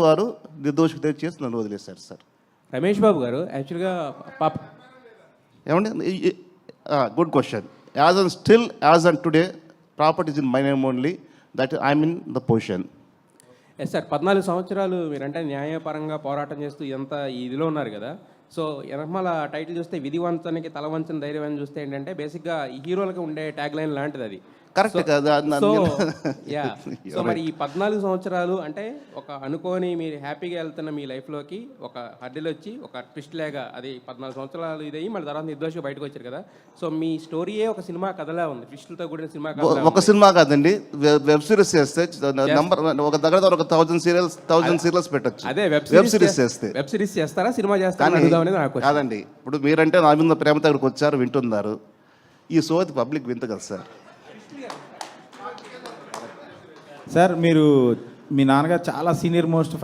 వారు నిర్దోషిత చేసి నన్ను వదిలేశారు సార్. రమేష్ బాబు గారు యాక్చువల్గా పాప ఏమండి, good question. As and today property is in my name only, that I'm in the position. Yes sir, 14 సంవత్సరాలు మీరంటే న్యాయపరంగా పోరాటం చేస్తూ ఎంత ఇదిలో ఉన్నారు కదా. సో వెనకమాల టైటిల్ చూస్తే విధి వంచనకి తల వంచన ధైర్యం అని చూస్తే ఏంటంటే బేసిక్గా ఈ హీరోలకు ఉండే ట్యాగ్ లైన్ లాంటిది అది. కరెక్ట్ కదా. సో మరి ఈ 14 సంవత్సరాలు అంటే ఒక అనుకోని మీరు హ్యాపీగా వెళ్తున్న మీ లైఫ్లోకి ఒక హడ్డీలు వచ్చి ఒక ట్విస్ట్ లేగా అది 14 సంవత్సరాలు ఇదయ్యి మళ్ళీ తర్వాత నిర్దోషిగా బయటకు వచ్చారు కదా. సో మీ స్టోరీయే ఒక సినిమా కథలా ఉంది, ట్విస్టులతో కూడిన సినిమా కథ. ఒక సినిమా కాదండి, వెబ్ సిరీస్ చేస్తే నంబర్ ఒక దగ్గర ఒక 1000 సీరియల్స్ పెట్టచ్చు. అదే వెబ్ సిరీస్ చేస్తే. వెబ్ సిరీస్ చేస్తారా, సినిమా చేస్తారా? కాదండి, ఇప్పుడు మీరంటే నా మీద ప్రేమ దగ్గరకు వచ్చారు, వింటున్నారు. ఈ సోది పబ్లిక్ వింత కదా సార్. సార్ మీరు మీ నాన్నగారు చాలా సీనియర్ మోస్ట్